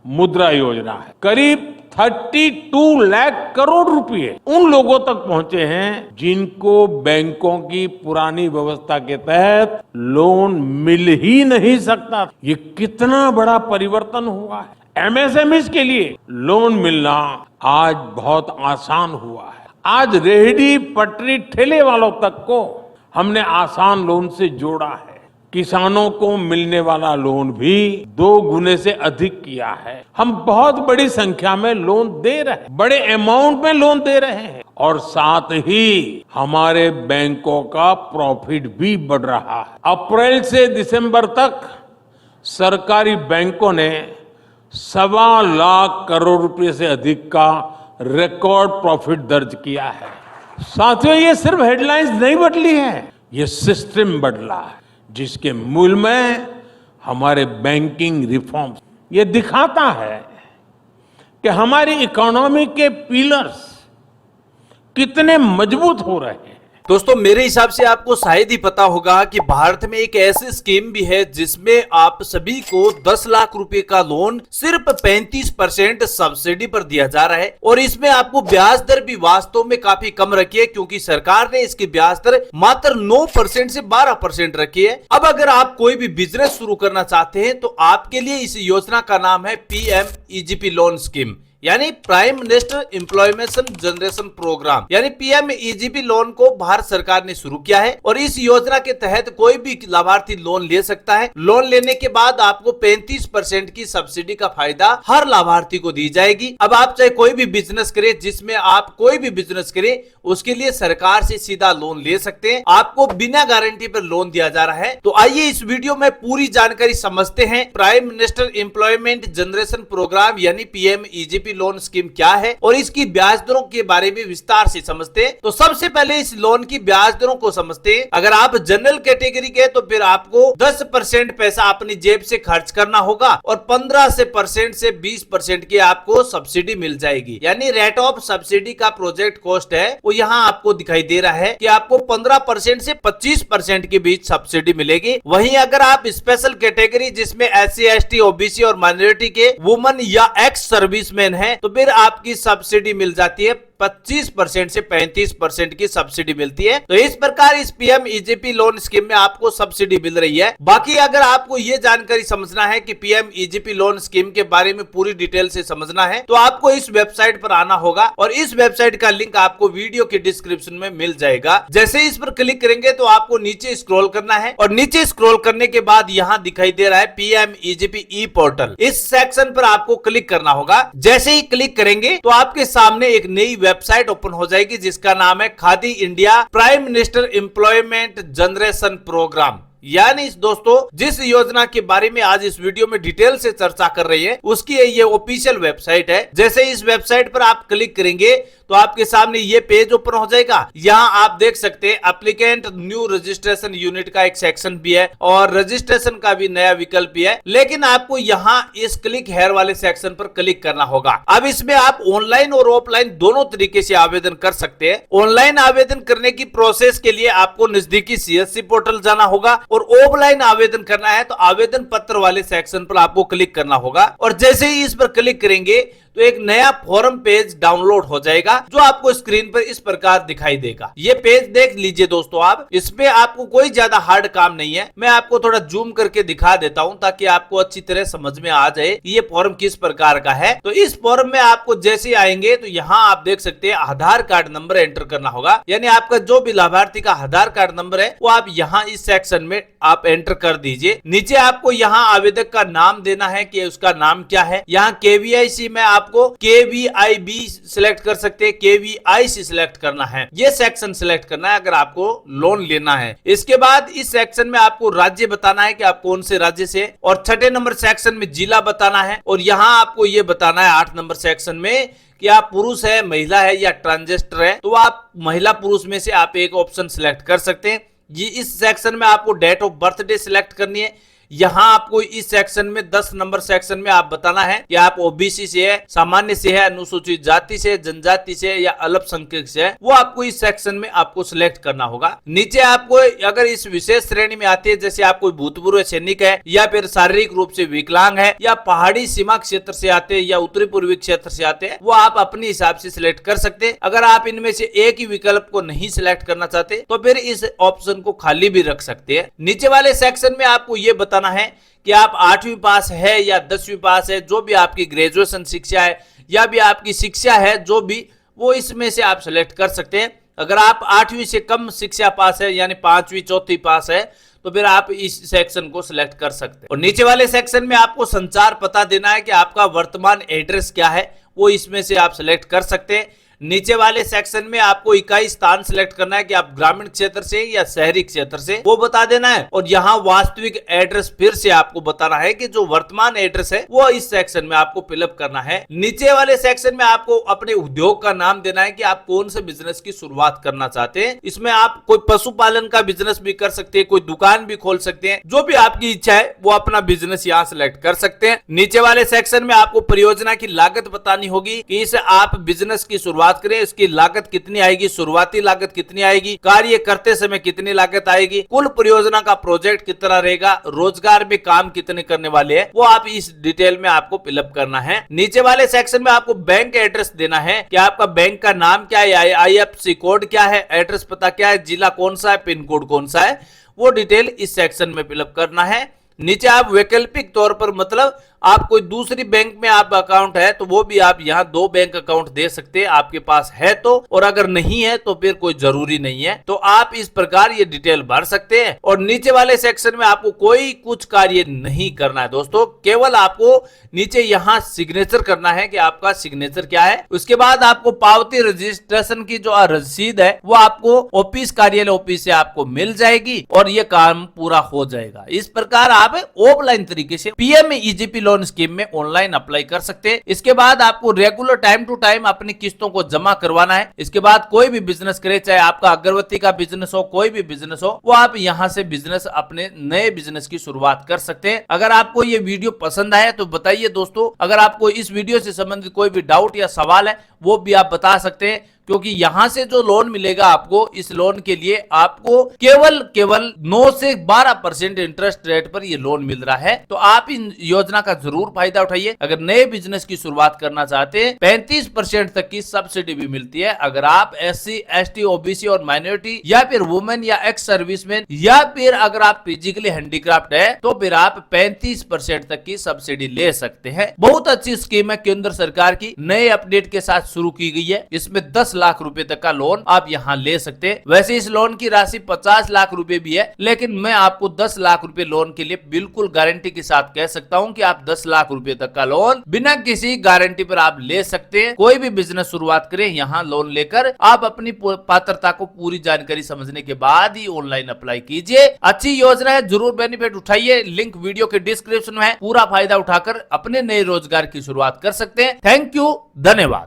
मुद्रा योजना है। करीब 32 लाख करोड़ रुपए उन लोगों तक पहुंचे हैं जिनको बैंकों की पुरानी व्यवस्था के तहत लोन मिल ही नहीं सकता। ये कितना बड़ा परिवर्तन हुआ है। एमएसएमईज के लिए लोन मिलना आज बहुत आसान हुआ है। आज रेहड़ी पटरी ठेले वालों तक को हमने आसान लोन से जोड़ा है। किसानों को मिलने वाला लोन भी 2 गुने से अधिक किया है। हम बहुत बड़ी संख्या में लोन दे रहे हैं, बड़े अमाउंट में लोन दे रहे हैं और साथ ही हमारे बैंकों का प्रॉफिट भी बढ़ रहा है। अप्रैल से दिसंबर तक सरकारी बैंकों ने 1.25 लाख करोड़ रुपए से अधिक का रिकॉर्ड प्रॉफिट दर्ज किया है। साथियों, ये सिर्फ हेडलाइंस नहीं बदली है, ये सिस्टम बदला है जिसके मूल में हमारे बैंकिंग रिफॉर्म्स। ये दिखाता है कि हमारी इकोनॉमी के पिलर्स कितने मजबूत हो रहे हैं। दोस्तों, मेरे हिसाब से आपको शायद ही पता होगा कि भारत में एक ऐसी स्कीम भी है जिसमें आप सभी को 10 लाख रुपए का लोन सिर्फ 35% सब्सिडी पर दिया जा रहा है और इसमें आपको ब्याज दर भी वास्तव में काफी कम रखी है, क्योंकि सरकार ने इसकी ब्याज दर मात्र 9% से 12% रखी है। अब अगर आप कोई भी बिजनेस शुरू करना चाहते हैं तो आपके लिए इस योजना का नाम है PMEGP लोन स्कीम, यानी prime minister employment generation programme, यानी PMEGP लोन को भारत सरकार ने शुरू किया है और इस योजना के तहत कोई भी लाभार्थी लोन ले सकता है। लोन लेने के बाद आपको 35% की सब्सिडी का फायदा हर लाभार्थी को दी जाएगी। अब आप चाहे कोई भी बिजनेस करें, जिसमें आप कोई भी बिजनेस करें उसके लिए सरकार से सीधा लोन ले सकते हैं। आपको बिना गारंटी पर लोन दिया जा रहा है। तो आइए इस वीडियो में पूरी जानकारी समझते हैं। Prime minister employment generation programme यानी PMEGP लोन स्कीम क्या है और इसकी ब्याज दरों के बारे में विस्तार से समझते हैं। तो सबसे पहले इस लोन की ब्याज दरों को समझते हैं। अगर आप जनरल कैटेगरी के तो फिर आपको 10% पैसा अपनी जेब से खर्च करना होगा और 15% से 20% की आपको सब्सिडी मिल जाएगी। यानी रेट ऑफ सब्सिडी का प्रोजेक्ट कॉस्ट है वो यहाँ आपको दिखाई दे रहा है कि आपको 15% से 25% के बीच सब्सिडी मिलेगी। वहीं अगर आप स्पेशल कैटेगरी जिसमें SC ST OBC और माइनॉरिटी के वुमन या एक्स सर्विसमैन है तो फिर आपकी सब्सिडी मिल जाती है 25% से 35% की सब्सिडी मिलती है। तो इस प्रकार इस PMEGP लोन स्कीम में आपको सब्सिडी मिल रही है। बाकी अगर आपको ये जानकारी समझना है कि PMEGP लोन स्कीम के बारे में पूरी डिटेल से समझना है तो आपको इस वेबसाइट पर आना होगा और इस वेबसाइट का लिंक आपको वीडियो के डिस्क्रिप्शन में मिल जाएगा। जैसे इस पर क्लिक करेंगे तो आपको नीचे स्क्रॉल करना है और नीचे स्क्रॉल करने के बाद यहाँ दिखाई दे रहा है PMEGP ई पोर्टल। इस सेक्शन पर आपको क्लिक करना होगा। जैसे ही क्लिक करेंगे तो आपके सामने एक नई वेबसाइट ओपन हो जाएगी जिसका नाम है Khadi India prime minister employment generation programme. यानी दोस्तों, जिस योजना के बारे में आज इस वीडियो में डिटेल से चर्चा कर रही है उसकी ये ऑफिशियल वेबसाइट है। जैसे इस वेबसाइट पर आप क्लिक करेंगे तो आपके सामने ये पेज ओपन हो जाएगा। यहाँ आप देख सकते हैं एप्लीकेंट न्यू रजिस्ट्रेशन यूनिट का एक सेक्शन भी है और रजिस्ट्रेशन का भी नया विकल्प भी है, लेकिन आपको यहाँ इस क्लिक हेयर वाले सेक्शन पर क्लिक करना होगा। अब इसमें आप ऑनलाइन और ऑफलाइन दोनों तरीके से आवेदन कर सकते हैं। ऑनलाइन आवेदन करने की प्रोसेस के लिए आपको नजदीकी CSC पोर्टल जाना होगा और ऑफलाइन आवेदन करना है तो आवेदन पत्र वाले सेक्शन पर आपको क्लिक करना होगा और जैसे ही इस पर क्लिक करेंगे तो एक नया फॉर्म पेज डाउनलोड हो जाएगा जो आपको स्क्रीन पर इस प्रकार दिखाई देगा। ये पेज देख लीजिए दोस्तों आप, इसमें आपको कोई ज्यादा हार्ड काम नहीं है। मैं आपको थोड़ा जूम करके दिखा देता हूं ताकि आपको अच्छी तरह समझ में आ जाए कि ये फॉर्म किस प्रकार का है। तो इस फॉर्म में आपको जैसे आएंगे तो यहाँ आप देख सकते हैं आधार कार्ड नंबर एंटर करना होगा। यानी आपका जो भी लाभार्थी का आधार कार्ड नंबर है वो आप यहाँ इस सेक्शन में आप एंटर कर दीजिए। नीचे आपको यहाँ आवेदक का नाम देना है कि उसका नाम क्या है। यहाँ KVIC में आपको KVIB सिलेक्ट कर सकते हैं, KVIC सिलेक्ट करना है। ये सेक्शन सिलेक्ट करना है अगर आपको लोन लेना है। इसके बाद इस सेक्शन में आपको राज्य बताना है कि आप कौन से राज्य से, और 6 नंबर सेक्शन में जिला बताना है और यहाँ आपको ये बताना है 8 नंबर सेक्शन में कि आप पुरुष है, महिला है या ट्रांसजेंडर है। तो आप महिला पुरुष में से आप एक ऑप्शन सिलेक्ट कर सकते हैं। ये इस सेक्शन में आपको डेट ऑफ बर्थडे सिलेक्ट करनी है। यहाँ आपको इस सेक्शन में 10 नंबर सेक्शन में आप बताना है कि आप ओबीसी से है, सामान्य से है, अनुसूचित जाति से, जनजाति से या अल्पसंख्यक से है, वो आपको इस सेक्शन में आपको सिलेक्ट करना होगा। नीचे आपको अगर इस विशेष श्रेणी में आती है, जैसे आप कोई भूतपूर्व सैनिक है या फिर शारीरिक रूप से विकलांग है या पहाड़ी सीमा क्षेत्र से आते हैं या उत्तरी पूर्वी क्षेत्र से आते हैं, वो आप अपने हिसाब से सिलेक्ट कर सकते हैं। अगर आप इनमें से एक ही विकल्प को नहीं सिलेक्ट करना चाहते तो फिर इस ऑप्शन को खाली भी रख सकते हैं। नीचे वाले सेक्शन में आपको यह बताना है कि आप 8वीं पास है या 10वीं पास है, जो भी आपकी ग्रेजुएशन शिक्षा है या भी आपकी शिक्षा है, जो भी वो इसमें से आप सिलेक्ट कर सकते हैं। अगर आप 8वीं से कम शिक्षा पास है यानी 5वीं 4वीं पास है तो फिर आप इस सेक्शन को सिलेक्ट कर सकते हैं। और नीचे वाले सेक्शन में आपको संचार पता देना है कि आपका वर्तमान एड्रेस क्या है, वो इसमें से आप सिलेक्ट कर सकते हैं। नीचे वाले सेक्शन में आपको इकाई स्थान सिलेक्ट करना है कि आप ग्रामीण क्षेत्र से या शहरी क्षेत्र से, वो बता देना है। और यहाँ वास्तविक एड्रेस फिर से आपको बताना है कि जो वर्तमान एड्रेस है वो इस सेक्शन में आपको फिलअप करना है। नीचे वाले सेक्शन में आपको अपने उद्योग का नाम देना है कि आप कौन से बिजनेस की शुरुआत करना चाहते हैं। इसमें आप कोई पशुपालन का बिजनेस भी कर सकते हैं, कोई दुकान भी खोल सकते हैं, जो भी आपकी इच्छा है वो अपना बिजनेस यहाँ सिलेक्ट कर सकते हैं। नीचे वाले सेक्शन में आपको परियोजना की लागत बतानी होगी कि इसे आप बिजनेस की शुरुआत करें, इसकी लागत कितनी आएगी, शुरुआती लागत कितनी आएगी, कार्य करते समय कितनी लागत आएगी, कुल परियोजना का प्रोजेक्ट कितना रहेगा, रोजगार में काम कितने करने वाले हैं, वो आप इस डिटेल में आपको फिलअप करना है। नीचे वाले सेक्शन में आपको बैंक एड्रेस देना है कि आपका बैंक का नाम क्या है, IFSC कोड क्या है, एड्रेस पता क्या है, जिला कौन सा है, पिन कोड कौन सा है, वो डिटेल इस सेक्शन में फिलअप करना है। नीचे आप वैकल्पिक तौर पर मतलब आप कोई दूसरी बैंक में आप अकाउंट है तो वो भी आप यहाँ 2 बैंक अकाउंट दे सकते हैं, आपके पास है तो, और अगर नहीं है तो फिर कोई जरूरी नहीं है, तो आप इस प्रकार ये डिटेल भर सकते हैं। और नीचे वाले सेक्शन में आपको कोई कुछ कार्य नहीं करना है दोस्तों, केवल आपको नीचे यहाँ सिग्नेचर करना है कि आपका सिग्नेचर क्या है। उसके बाद आपको पावती रजिस्ट्रेशन की जो रसीद है वो आपको ऑफिस कार्यालय ऑफिस से आपको मिल जाएगी और ये काम पूरा हो जाएगा। इस प्रकार आप ऑफलाइन तरीके से PMEGP लोन स्कीम में ऑनलाइन अप्लाई कर सकते हैं। इसके बाद आपको रेगुलर टाइम टू टाइम अपनी किस्तों को जमा करवाना है। इसके बाद कोई भी बिजनेस करे, चाहे आपका अगरबत्ती का बिजनेस हो, कोई भी बिजनेस हो, वो आप यहां से बिजनेस अपने नए बिजनेस की शुरुआत कर सकते हैं। अगर आपको ये वीडियो पसंद आया तो बताइए दोस्तों। अगर आपको इस वीडियो से संबंधित कोई भी डाउट या सवाल है वो भी आप बता सकते हैं, क्योंकि यहां से जो लोन मिलेगा आपको, इस लोन के लिए आपको केवल 9 से 12% इंटरेस्ट रेट पर ये लोन मिल रहा है। तो आप इन योजना का जरूर फायदा उठाइए। अगर नए बिजनेस की शुरुआत करना चाहते हैं 35% तक की सब्सिडी भी मिलती है। अगर आप SC ST OBC और माइनॉरिटी या फिर वुमेन या एक्स सर्विसमैन या फिर अगर आप फिजिकली हैंडीक्राफ्ट है तो फिर आप 35% तक की सब्सिडी ले सकते हैं। बहुत अच्छी स्कीम है, केंद्र सरकार की नए अपडेट के साथ शुरू की गई है। इसमें 10 लाख रुपए तक का लोन आप यहां ले सकते हैं। वैसे इस लोन की राशि 50 लाख रुपए भी है, लेकिन मैं आपको 10 लाख रुपए लोन के लिए बिल्कुल गारंटी के साथ कह सकता हूं कि आप 10 लाख रुपए तक का लोन बिना किसी गारंटी पर आप ले सकते हैं। कोई भी बिजनेस शुरुआत करें, यहां लोन लेकर आप अपनी पात्रता को पूरी जानकारी समझने के बाद ही ऑनलाइन अप्लाई कीजिए। अच्छी योजना है, जरूर बेनिफिट उठाइए। लिंक वीडियो के डिस्क्रिप्शन में है, पूरा फायदा उठाकर अपने नए रोजगार की शुरुआत कर सकते हैं। थैंक यू, धन्यवाद।